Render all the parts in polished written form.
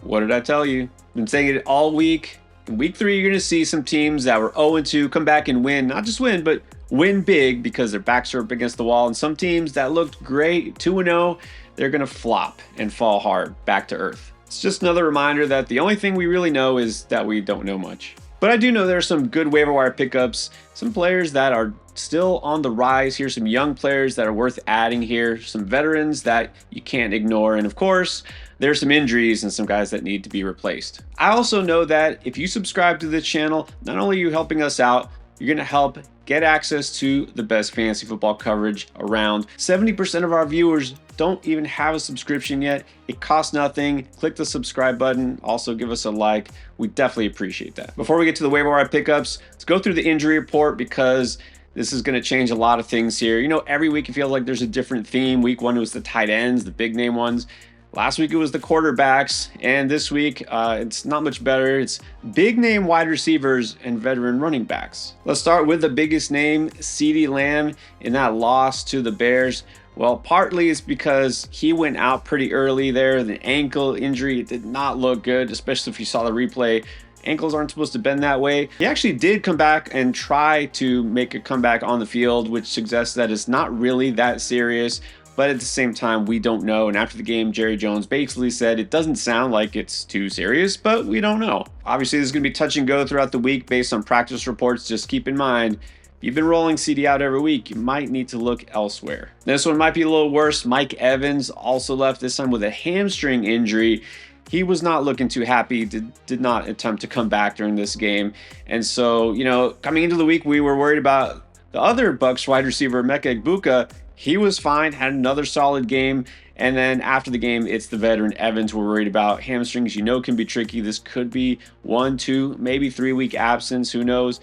What did I tell you? Been saying it all week. In week 3, you're going to see some teams that were 0-2 come back and win. Not just win, but win big because their backs are up against the wall. And some teams that looked great, 2-0, they're going to flop and fall hard back to earth. It's just another reminder that the only thing we really know is that we don't know much. But I do know there are some good waiver wire pickups, some players that are still on the rise here, some young players that are worth adding here, some veterans that you can't ignore, and of course, there's some injuries and some guys that need to be replaced. I also know that if you subscribe to this channel, not only are you helping us out, you're going to help get access to the best fantasy football coverage around. 70% of our viewers don't even have a subscription yet. It costs nothing. Click the subscribe button. Also give us a like. We definitely appreciate that. Before we get to the waiver wire pickups, let's go through the injury report because this is going to change a lot of things here. You know, every week it feels like there's a different theme. Week 1 was the tight ends, the big name ones. Last week it was the quarterbacks, and this week it's not much better. It's big name wide receivers and veteran running backs. Let's start with the biggest name, CeeDee Lamb, in that loss to the Bears. Well, partly it's because he went out pretty early there. The ankle injury did not look good, especially if you saw the replay. Ankles aren't supposed to bend that way. He actually did come back and try to make a comeback on the field, which suggests that it's not really that serious. But at the same time, we don't know. And after the game, Jerry Jones basically said it doesn't sound like it's too serious, but we don't know. Obviously, this is going to be touch and go throughout the week based on practice reports. Just keep in mind, if you've been rolling CD out every week, you might need to look elsewhere. This one might be a little worse. Mike Evans also left this time with a hamstring injury. He was not looking too happy, did not attempt to come back during this game. And so, you know, coming into the week, we were worried about the other Bucs wide receiver, Emeka Egbuka. He was fine, had another solid game. And then after the game, it's the veteran Evans we're worried about. Hamstrings, you know, can be tricky. This could be 1, 2, maybe 3 week absence. Who knows?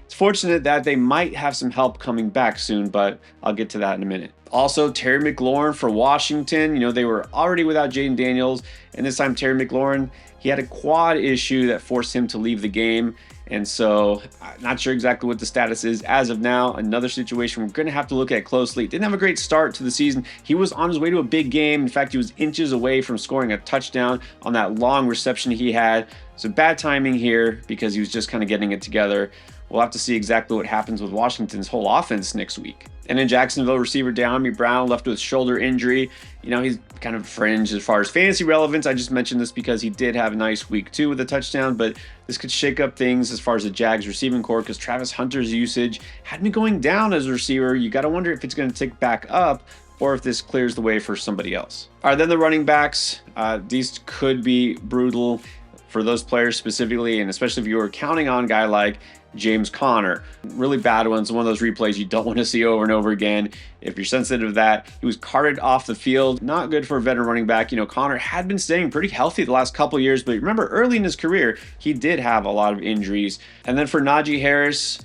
It's fortunate that they might have some help coming back soon, but I'll get to that in a minute. Also, Terry McLaurin for Washington. You know, they were already without Jaden Daniels. And this time, Terry McLaurin, he had a quad issue that forced him to leave the game. And so, not sure exactly what the status is as of now. Another situation we're going to have to look at closely. Didn't have a great start to the season. He was on his way to a big game. In fact, he was inches away from scoring a touchdown on that long reception he had. So bad timing here because he was just kind of getting it together. We'll have to see exactly what happens with Washington's whole offense next week. And in Jacksonville, receiver De'Ami Brown left with shoulder injury. You know, he's kind of fringe as far as fantasy relevance. I just mentioned this because he did have a nice week 2 with a touchdown, but this could shake up things as far as the Jags receiving core because Travis Hunter's usage had been going down as a receiver. You got to wonder if it's going to tick back up or if this clears the way for somebody else. All right, then the running backs. These could be brutal for those players specifically, and especially if you were counting on a guy like James Conner. Really bad ones, one of those replays you don't want to see over and over again. If you're sensitive to that, he was carted off the field. Not good for a veteran running back. You know, Conner had been staying pretty healthy the last couple of years, but remember early in his career, he did have a lot of injuries. And then for Najee Harris,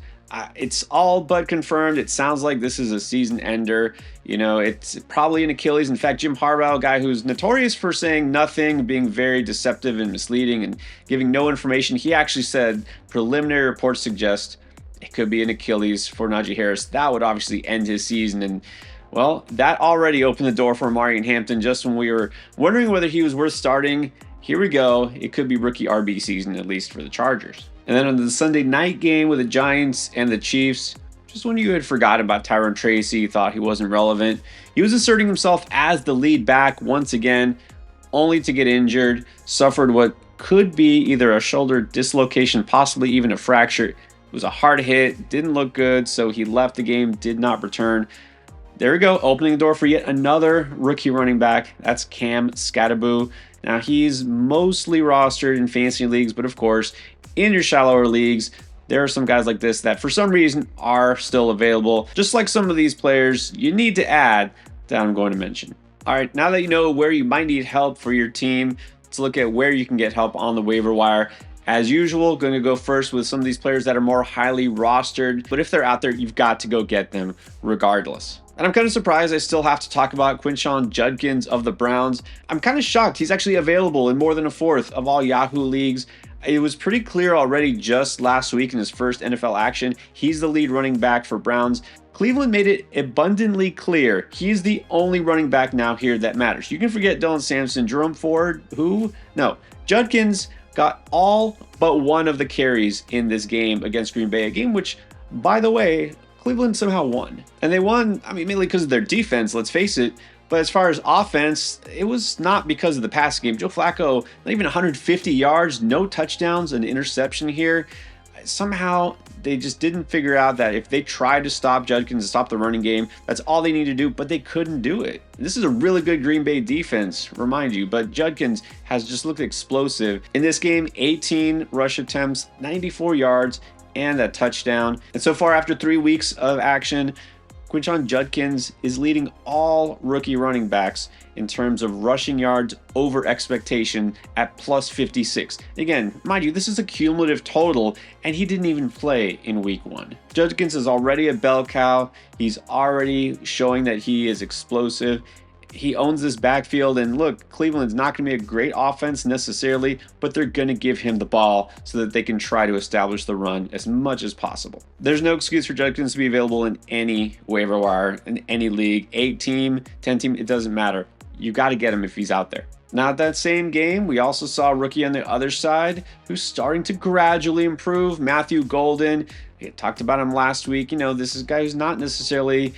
it's all but confirmed. It sounds like this is a season ender. You know, it's probably an Achilles. In fact, Jim Harbaugh, a guy who's notorious for saying nothing, being very deceptive and misleading and giving no information, he actually said preliminary reports suggest it could be an Achilles for Najee Harris. That would obviously end his season. And, well, that already opened the door for Amari Hampton just when we were wondering whether he was worth starting. Here we go. It could be rookie RB season, at least for the Chargers. And then on the Sunday night game with the Giants and the Chiefs, just when you had forgotten about Tyron Tracy, thought he wasn't relevant, he was asserting himself as the lead back once again, only to get injured, suffered what could be either a shoulder dislocation, possibly even a fracture. It was a hard hit, didn't look good, so he left the game, did not return. There we go, opening the door for yet another rookie running back. That's Cam Skattebo. Now, he's mostly rostered in fantasy leagues, but of course, in your shallower leagues, there are some guys like this that for some reason are still available. Just like some of these players you need to add that I'm going to mention. All right, now that you know where you might need help for your team, let's look at where you can get help on the waiver wire. As usual, going to go first with some of these players that are more highly rostered, but if they're out there, you've got to go get them regardless. And I'm kind of surprised I still have to talk about Quinshon Judkins of the Browns. I'm kind of shocked he's actually available in more than a fourth of all Yahoo leagues. It was pretty clear already just last week in his first NFL action. He's the lead running back for Browns. Cleveland made it abundantly clear he's the only running back now here that matters. You can forget Dylan Sampson, Jerome Ford, who? No, Judkins got all but one of the carries in this game against Green Bay, a game which, by the way, Cleveland somehow won. And they won, I mean, mainly because of their defense, let's face it. But as far as offense, it was not because of the passing game. Joe Flacco, not even 150 yards, no touchdowns, an interception here. Somehow, they just didn't figure out that if they tried to stop Judkins and stop the running game, that's all they need to do, but they couldn't do it. This is a really good Green Bay defense, remind you, but Judkins has just looked explosive. In this game, 18 rush attempts, 94 yards, and a touchdown. And so far, after 3 weeks of action, Quinshon Judkins is leading all rookie running backs in terms of rushing yards over expectation at plus 56. Again, mind you, this is a cumulative total, and he didn't even play in week 1. Judkins is already a bell cow. He's already showing that he is explosive. He owns this backfield, and look, Cleveland's not going to be a great offense necessarily, but they're going to give him the ball so that they can try to establish the run as much as possible. There's no excuse for Judkins to be available in any waiver wire, in any league, 8-team, 10-team, it doesn't matter. You got to get him if he's out there. Now, that same game, we also saw a rookie on the other side who's starting to gradually improve, Matthew Golden. We talked about him last week. You know, this is a guy who's not necessarily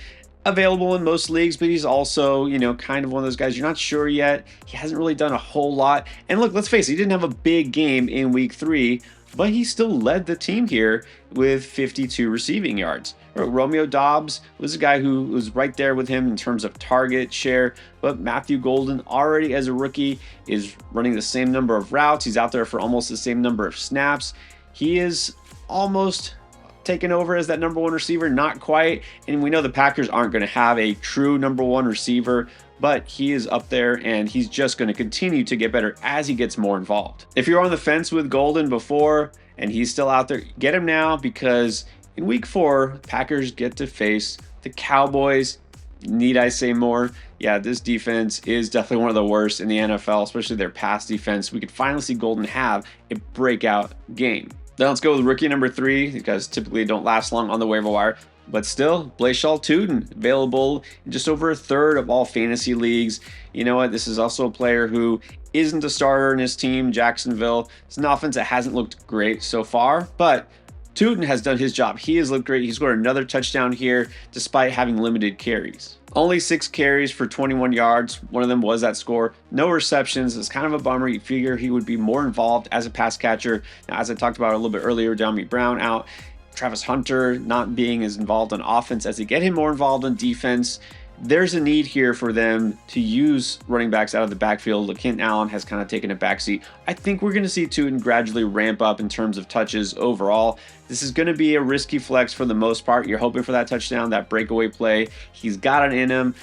available in most leagues, but he's also, you know, kind of one of those guys you're not sure yet. He hasn't really done a whole lot. And look, let's face it, he didn't have a big game in week 3, but he still led the team here with 52 receiving yards. Romeo Doubs was a guy who was right there with him in terms of target share, but Matthew Golden already as a rookie is running the same number of routes. He's out there for almost the same number of snaps. He is almost taken over as that number 1 receiver, not quite. And we know the Packers aren't going to have a true number 1 receiver, but he is up there and he's just going to continue to get better as he gets more involved. If you're on the fence with Golden before and he's still out there, get him now, because in week 4, Packers get to face the Cowboys. Need I say more? Yeah, this defense is definitely one of the worst in the NFL, especially their pass defense. We could finally see Golden have a breakout game. Then let's go with rookie number 3. These guys typically don't last long on the waiver wire, but still, Blayshall Tuten, available in just over a third of all fantasy leagues. You know what? This is also a player who isn't a starter in his team, Jacksonville. It's an offense that hasn't looked great so far, but Tuten has done his job. He has looked great. He scored another touchdown here despite having limited carries. Only 6 carries for 21 yards. One of them was that score. No receptions. It's kind of a bummer. You figure he would be more involved as a pass catcher. Now, as I talked about a little bit earlier, De'Ami Brown out. Travis Hunter not being as involved on offense. As they get him more involved on defense, there's a need here for them to use running backs out of the backfield. Kent Allen has kind of taken a backseat. I think we're going to see Tuten gradually ramp up in terms of touches overall. This is going to be a risky flex for the most part. You're hoping for that touchdown, that breakaway play. He's got it in him.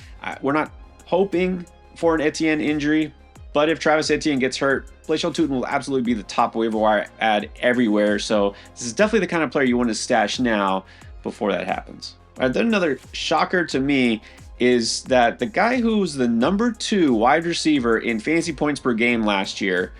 We're not hoping for an Etienne injury, but if Travis Etienne gets hurt, Blayshall Tuten will absolutely be the top waiver wire ad everywhere. So this is definitely the kind of player you want to stash now before that happens. All right, then another shocker to me is that the guy who was the number 2 wide receiver in fantasy points per game last year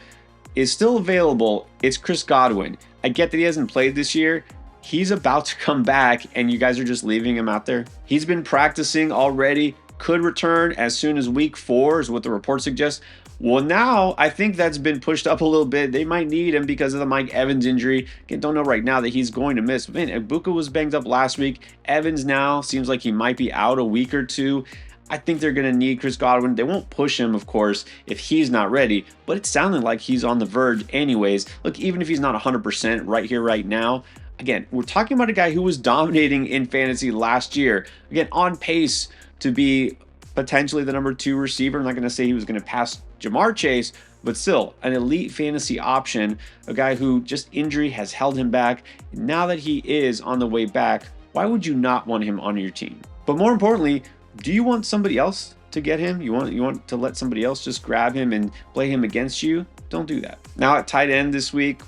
is still available. It's Chris Godwin. I get that he hasn't played this year. He's about to come back and you guys are just leaving him out there. He's been practicing already, could return as soon as week 4 is what the report suggests. Well, now I think that's been pushed up a little bit. They might need him because of the Mike Evans injury. Again, don't know right now that he's going to miss. Man, Ibuka was banged up last week. Evans now seems like he might be out a week or 2. I think they're going to need Chris Godwin. They won't push him, of course, if he's not ready, but it's sounding like he's on the verge anyways. Look, even if he's not 100% right here, right now, again, we're talking about a guy who was dominating in fantasy last year. Again, on pace to be potentially the number 2 receiver. I'm not going to say he was going to pass Jamar Chase, but still an elite fantasy option, a guy who just injury has held him back. Now that he is on the way back, why would you not want him on your team? But more importantly, do you want somebody else to get him? You want to let somebody else just grab him and play him against you? Don't do that. Now at tight end this week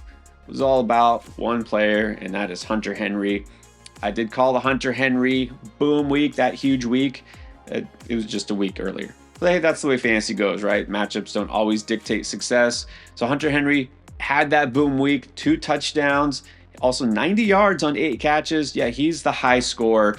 was all about one player, and that is Hunter Henry. I did call the Hunter Henry boom week, that huge week. It was just a week earlier. But hey, that's the way fantasy goes, right? Matchups don't always dictate success. So Hunter Henry had that boom week, 2 touchdowns, also 90 yards on 8 catches. Yeah, he's the high scorer.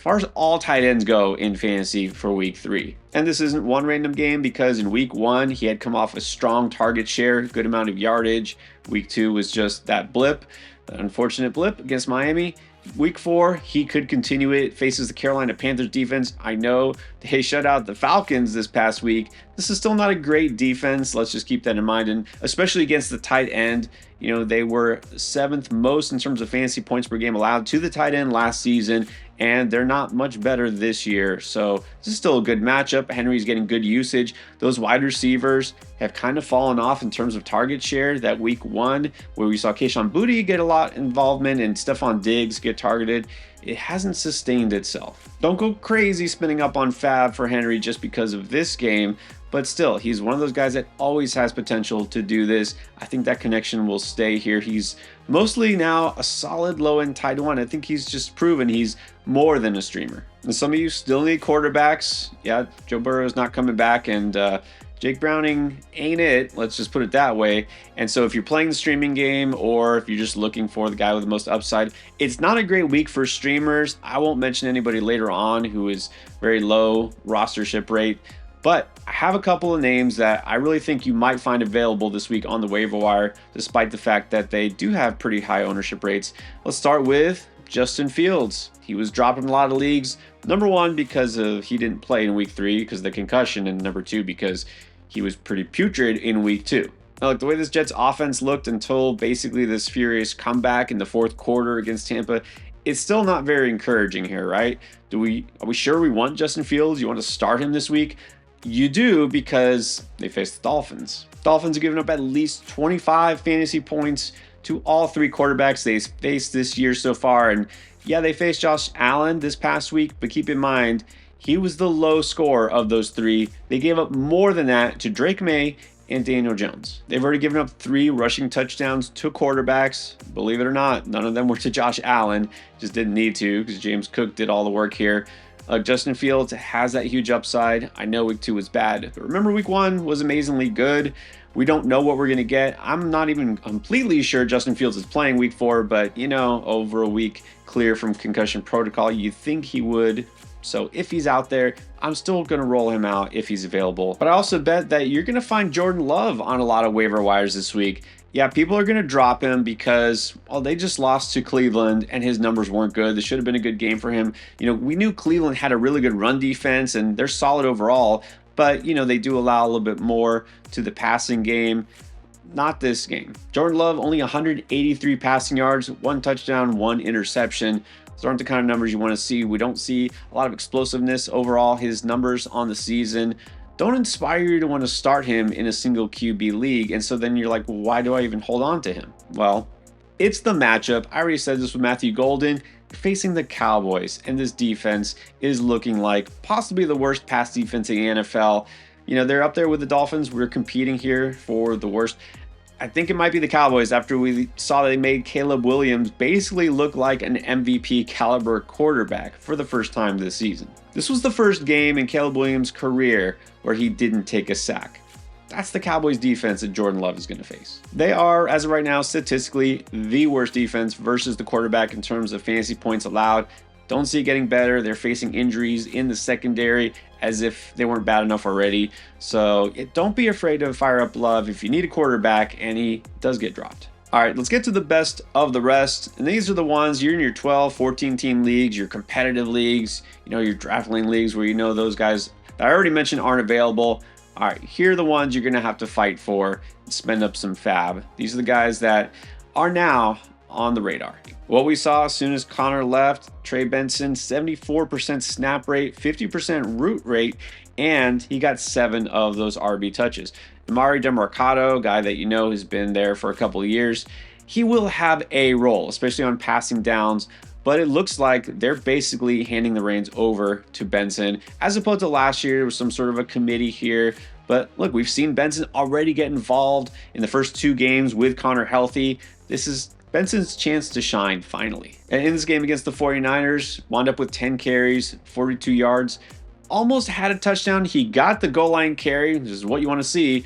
far as all tight ends go in fantasy for week 3. And this isn't one random game because in week 1, he had come off a strong target share, good amount of yardage. Week 2 was just that blip, an unfortunate blip against Miami. Week 4, he could continue it, faces the Carolina Panthers defense. I know they shut out the Falcons this past week. This is still not a great defense. Let's just keep that in mind. And especially against the tight end, they were 7th most in terms of fantasy points per game allowed to the tight end last season, and they're not much better this year. So this is still a good matchup. Henry's getting good usage. Those wide receivers have kind of fallen off in terms of target share. That week 1 where we saw Kayshon Boutte get a lot of involvement and Stephon Diggs get targeted, it hasn't sustained itself. Don't go crazy spinning up on Fab for Henry just because of this game, but still, he's one of those guys that always has potential to do this. I think that connection will stay here. He's mostly now a solid low-end tight one. I think he's just proven he's more than a streamer. And some of you still need quarterbacks. Yeah, Joe Burrow is not coming back, and Jake Browning ain't it. Let's just put it that way. And so if you're playing the streaming game or if you're just looking for the guy with the most upside, it's not a great week for streamers. I won't mention anybody later on who is very low rostership rate, but I have a couple of names that I really think you might find available this week on the waiver wire, despite the fact that they do have pretty high ownership rates. Let's start with Justin Fields. He was dropped in a lot of leagues. Number 1, because he didn't play in week 3 because of the concussion, and number 2, because he was pretty putrid in week 2. Now, look, the way this Jets offense looked until basically this furious comeback in the 4th quarter against Tampa, it's still not very encouraging here, right? Are we sure we want Justin Fields? You want to start him this week? You do, because they face the Dolphins. Dolphins have given up at least 25 fantasy points to all 3 quarterbacks they faced this year so far. And yeah, they faced Josh Allen this past week, but keep in mind, he was the low scorer of those 3. They gave up more than that to Drake May and Daniel Jones. They've already given up 3 rushing touchdowns to quarterbacks. Believe it or not, none of them were to Josh Allen. Just didn't need to because James Cook did all the work here. Justin Fields has that huge upside. I know week 2 was bad, but remember week 1 was amazingly good. We don't know what we're going to get. I'm not even completely sure Justin Fields is playing week 4, but over a week clear from concussion protocol, you think he would. So if he's out there, I'm still going to roll him out if he's available. But I also bet that you're going to find Jordan Love on a lot of waiver wires this week. Yeah, people are going to drop him because, they just lost to Cleveland and his numbers weren't good. This should have been a good game for him. We knew Cleveland had a really good run defense and they're solid overall, but, they do allow a little bit more to the passing game. Not this game. Jordan Love, only 183 passing yards, 1 touchdown, 1 interception. Those aren't the kind of numbers you want to see. We don't see a lot of explosiveness overall. His numbers on the season don't inspire you to want to start him in a single QB league. And so then you're like, well, why do I even hold on to him? Well, it's the matchup. I already said this with Matthew Golden. You're facing the Cowboys, and this defense is looking like possibly the worst pass defense in the NFL. They're up there with the Dolphins. We're competing here for the worst. I think it might be the Cowboys after we saw they made Caleb Williams basically look like an MVP caliber quarterback for the first time this season. This was the first game in Caleb Williams' career where he didn't take a sack. That's the Cowboys defense that Jordan Love is going to face. They are, as of right now, statistically the worst defense versus the quarterback in terms of fantasy points allowed. Don't see it getting better. They're facing injuries in the secondary as if they weren't bad enough already. So don't be afraid to fire up Love if you need a quarterback, and he does get dropped. All right, let's get to the best of the rest. And these are the ones you're in your 12, 14 team leagues, your competitive leagues, your draft lane leagues where those guys that I already mentioned aren't available. All right, here are the ones you're going to have to fight for and spend up some fab. These are the guys that are now on the radar. What we saw as soon as Connor left, Trey Benson, 74% snap rate, 50% route rate, and he got 7 of those RB touches. Amari Demercado, guy that has been there for a couple of years, he will have a role, especially on passing downs, but it looks like they're basically handing the reins over to Benson, as opposed to last year. There was some sort of a committee here. But look, we've seen Benson already get involved in the first 2 games with Connor healthy. This is Benson's chance to shine finally. And in this game against the 49ers, wound up with 10 carries, 42 yards, almost had a touchdown. He got the goal line carry, which is what you want to see.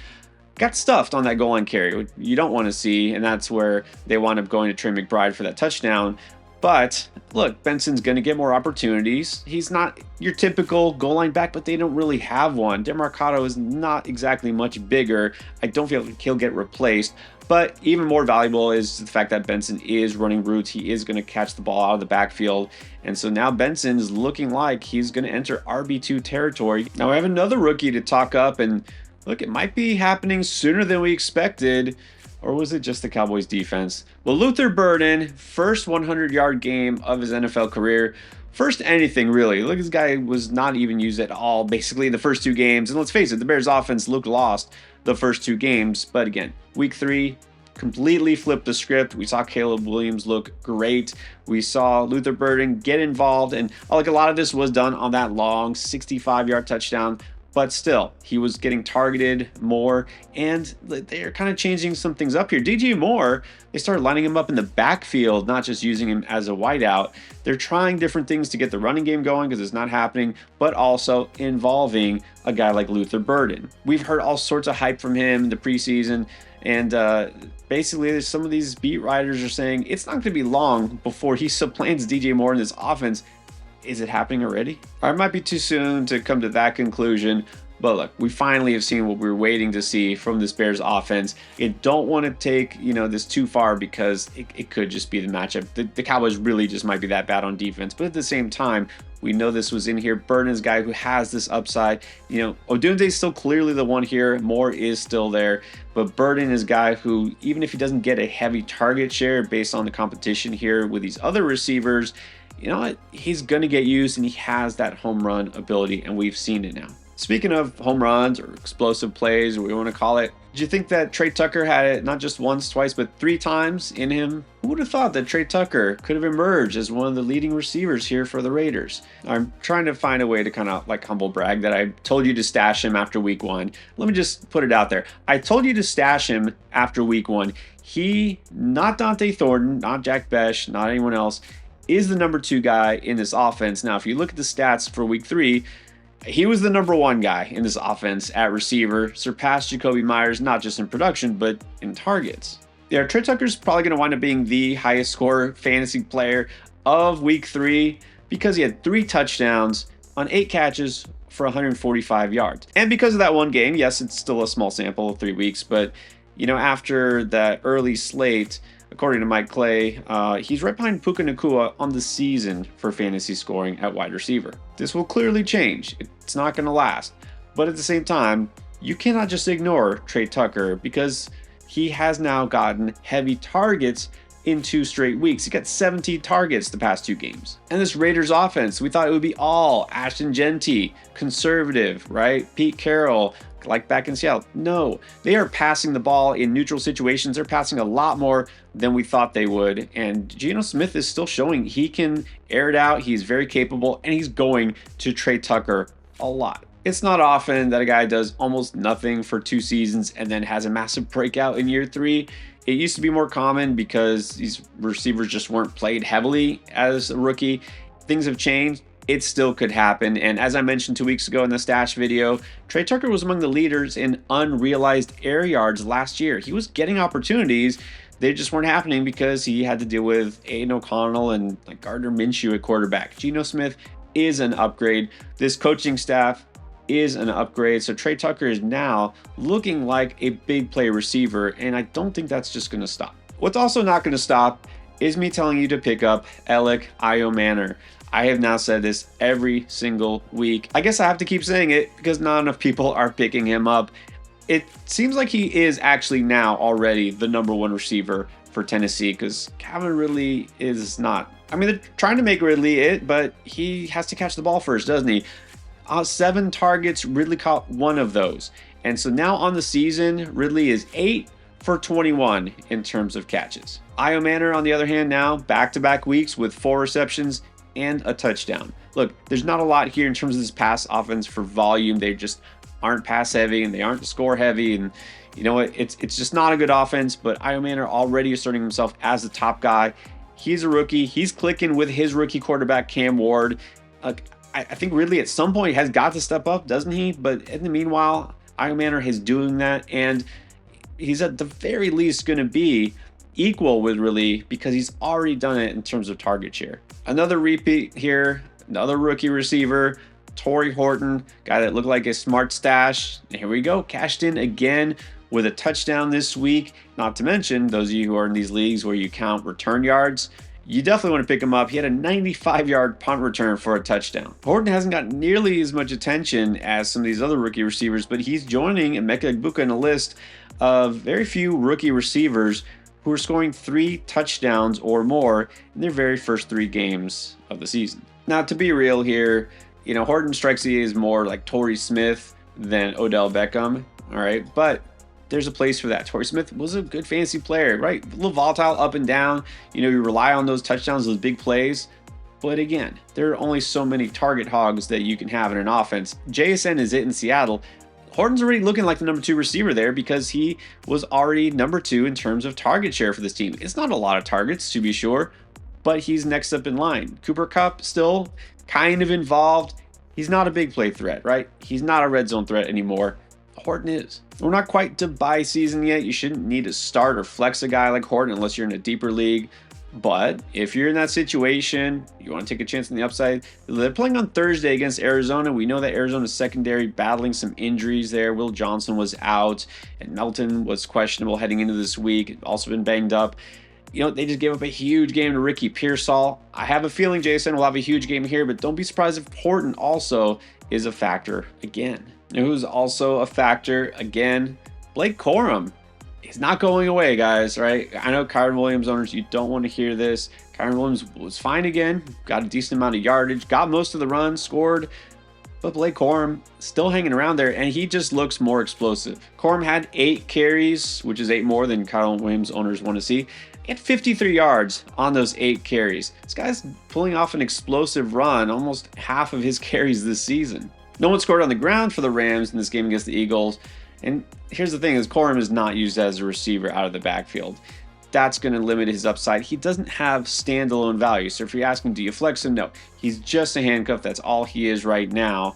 Got stuffed on that goal line carry, which you don't want to see, and that's where they wound up going to Trey McBride for that touchdown. But look, Benson's going to get more opportunities. He's not your typical goal line back, but they don't really have one. Demarcado is not exactly much bigger. I don't feel like he'll get replaced. But even more valuable is the fact that Benson is running routes. He is going to catch the ball out of the backfield. And so now Benson is looking like he's going to enter RB2 territory. Now I have another rookie to talk up, and look, it might be happening sooner than we expected. Or was it just the Cowboys defense? Well, Luther Burden, first 100-yard game of his NFL career. First anything, really. Look, this guy was not even used at all, basically, the first 2 games. And let's face it, the Bears offense looked lost the first 2 games. But again, week 3, completely flipped the script. We saw Caleb Williams look great. We saw Luther Burden get involved. And like a lot of this was done on that long 65-yard touchdown. But still, he was getting targeted more, and they're kind of changing some things up here. DJ Moore, they started lining him up in the backfield, not just using him as a wideout. They're trying different things to get the running game going because it's not happening, but also involving a guy like Luther Burden. We've heard all sorts of hype from him in the preseason, and basically some of these beat writers are saying it's not going to be long before he supplants DJ Moore in this offense. Is it happening already? Or it might be too soon to come to that conclusion. But look, we finally have seen what we were waiting to see from this Bears offense. You don't want to take, this too far because it could just be the matchup. The Cowboys really just might be that bad on defense. But at the same time, we know this was in here. Burden's guy who has this upside. Odunze's still clearly the one here. Moore is still there. But Burden is a guy who, even if he doesn't get a heavy target share based on the competition here with these other receivers, you know what? He's going to get used, and he has that home run ability, and we've seen it now. Speaking of home runs or explosive plays, or what we want to call it, did you think that Trey Tucker had it not just once, twice, but 3 times in him? Who would have thought that Trey Tucker could have emerged as one of the leading receivers here for the Raiders? I'm trying to find a way to kind of humble brag that I told you to stash him after week 1. Let me just put it out there. I told you to stash him after week 1. He, not Dante Thornton, not Jack Besh, not anyone else, is the number 2 guy in this offense. Now, if you look at the stats for week 3, he was the number 1 guy in this offense at receiver, surpassed Jacoby Myers, not just in production, but in targets. Yeah, Trey Tucker's probably going to wind up being the highest score fantasy player of week 3 because he had 3 touchdowns on 8 catches for 145 yards. And because of that one game, yes, it's still a small sample of 3 weeks, but after that early slate, according to Mike Clay, he's right behind Puka Nacua on the season for fantasy scoring at wide receiver. This will clearly change. It's not going to last. But at the same time, you cannot just ignore Trey Tucker because he has now gotten heavy targets in 2 straight weeks. He got 17 targets the past 2 games. And this Raiders offense, we thought it would be all Ashton Genty, conservative, right? Pete Carroll, like back in Seattle. No, they are passing the ball in neutral situations. They're passing a lot more than we thought they would. And Geno Smith is still showing he can air it out. He's very capable, and he's going to Trey Tucker a lot. It's not often that a guy does almost nothing for 2 seasons and then has a massive breakout in year 3. It used to be more common because these receivers just weren't played heavily as a rookie. Things have changed. It still could happen. And as I mentioned 2 weeks ago in the stash video, Trey Tucker was among the leaders in unrealized air yards last year. He was getting opportunities. They just weren't happening because he had to deal with Aiden O'Connell and Gardner Minshew at quarterback. Geno Smith is an upgrade. This coaching staff is an upgrade. So Trey Tucker is now looking like a big play receiver, and I don't think that's just going to stop. What's also not going to stop is me telling you to pick up Alec Iomanor. I have now said this every single week. I guess I have to keep saying it because not enough people are picking him up. It seems like he is actually now already the number 1 receiver for Tennessee because Calvin Ridley is not. I mean, they're trying to make Ridley it, but he has to catch the ball first, doesn't he? 7 targets, Ridley caught 1 of those. And so now on the season, Ridley is 8 for 21 in terms of catches. Iomanor, on the other hand, now back-to-back weeks with 4 receptions and a touchdown. Look, there's not a lot here in terms of this pass offense for volume. They just aren't pass heavy and they aren't score heavy. And you know what? It's just not a good offense, but Iomanor already asserting himself as the top guy. He's a rookie. He's clicking with his rookie quarterback, Cam Ward. I think Ridley at some point has got to step up, doesn't he? But in the meanwhile, Iomanor is doing that, and he's at the very least going to be equal with really because he's already done it in terms of target share. Another repeat here, another rookie receiver, Torrey Horton, guy that looked like a smart stash. And here we go, cashed in again with a touchdown this week. Not to mention, those of you who are in these leagues where you count return yards, you definitely want to pick him up. He had a 95-yard punt return for a touchdown. Horton hasn't got nearly as much attention as some of these other rookie receivers, but he's joining Emeka Egbuka in a list of very few rookie receivers who are scoring 3 touchdowns or more in their very first 3 games of the season. Now, to be real here, Horton strikes me as more like Torrey Smith than Odell Beckham, all right? But there's a place for that. Torrey Smith was a good fantasy player, right? A little volatile up and down. You rely on those touchdowns, those big plays. But again, there are only so many target hogs that you can have in an offense. JSN is it in Seattle. Horton's already looking like the number 2 receiver there because he was already number 2 in terms of target share for this team. It's not a lot of targets, to be sure, but he's next up in line. Cooper Kupp still kind of involved. He's not a big play threat, right? He's not a red zone threat anymore. Horton is. We're not quite to buy season yet. You shouldn't need to start or flex a guy like Horton unless you're in a deeper league. But if you're in that situation, you want to take a chance on the upside. They're playing on Thursday against Arizona. We know that Arizona's secondary battling some injuries there. Will Johnson was out, and Melton was questionable heading into this week. Also been banged up. They just gave up a huge game to Ricky Pearsall. I have a feeling Jason will have a huge game here, but don't be surprised if Horton also is a factor again. Who's also a factor again? Blake Corum. He's not going away, guys, right? I know Kyron Williams owners, you don't want to hear this. Kyron Williams was fine again, got a decent amount of yardage, got most of the runs, scored, but Blake Corum still hanging around there, and he just looks more explosive. Corum had 8 carries, which is 8 more than Kyron Williams owners want to see. He had 53 yards on those 8 carries. This guy's pulling off an explosive run, almost half of his carries this season. No one scored on the ground for the Rams in this game against the Eagles. And here's the thing is Corum is not used as a receiver out of the backfield. That's going to limit his upside. He doesn't have standalone value. So if you're asking, do you flex him? No, he's just a handcuff. That's all he is right now.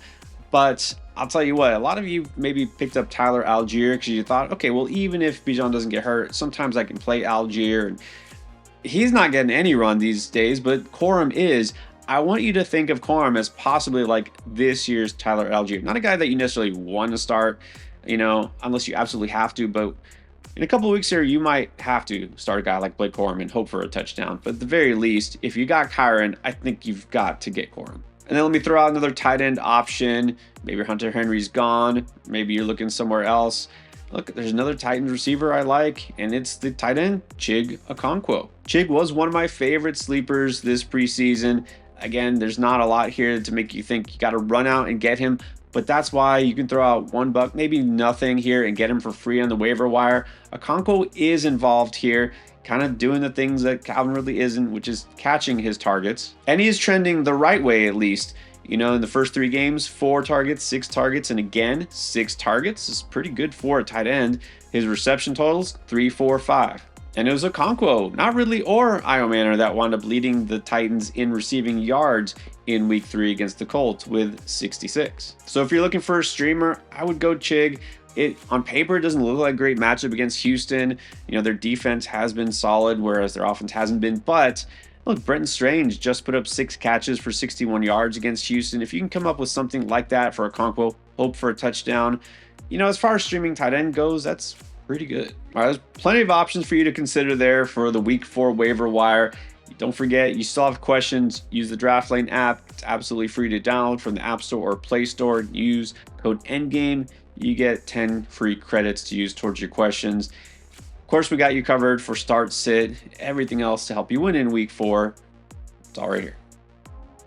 But I'll tell you what, a lot of you maybe picked up Tyler Algier because you thought, okay, well, even if Bijan doesn't get hurt, sometimes I can play Algier. And he's not getting any run these days, but Corum is. I want you to think of Corum as possibly like this year's Tyler Algier. Not a guy that you necessarily want to start, unless you absolutely have to. But in a couple of weeks here, you might have to start a guy like Blake Corum and hope for a touchdown. But at the very least, if you got Kyron, I think you've got to get Corum. And then let me throw out another tight end option. Maybe Hunter Henry's gone. Maybe you're looking somewhere else. Look, there's another Titans receiver I like, and it's the tight end, Chig Okonkwo. Chig was one of my favorite sleepers this preseason. Again, there's not a lot here to make you think you got to run out and get him, but that's why you can throw out $1, maybe nothing here, and get him for free on the waiver wire. Okonkwo is involved here, kind of doing the things that Calvin Ridley isn't, which is catching his targets. And he is trending the right way, at least. In the first 3 games, 4 targets, 6 targets, and again, 6 targets is pretty good for a tight end. His reception totals, 3, 4, 5. And it was Okonkwo, not Ridley or Io Manor, that wound up leading the Titans in receiving yards in week 3 against the Colts with 66. So if you're looking for a streamer, I would go Chig. It on paper, it doesn't look like a great matchup against Houston. Their defense has been solid, whereas their offense hasn't been. But look, Brenton Strange just put up 6 catches for 61 yards against Houston. If you can come up with something like that for Okonkwo, hope for a touchdown. As far as streaming tight end goes, that's pretty good. All right, there's plenty of options for you to consider there for the week 4 waiver wire. Don't forget, you still have questions, use the Draft Lane app. It's absolutely free to download from the App Store or Play Store. Use code ENDGAME. You get 10 free credits to use towards your questions. Of course, we got you covered for start, sit, everything else to help you win in week 4. It's all right here.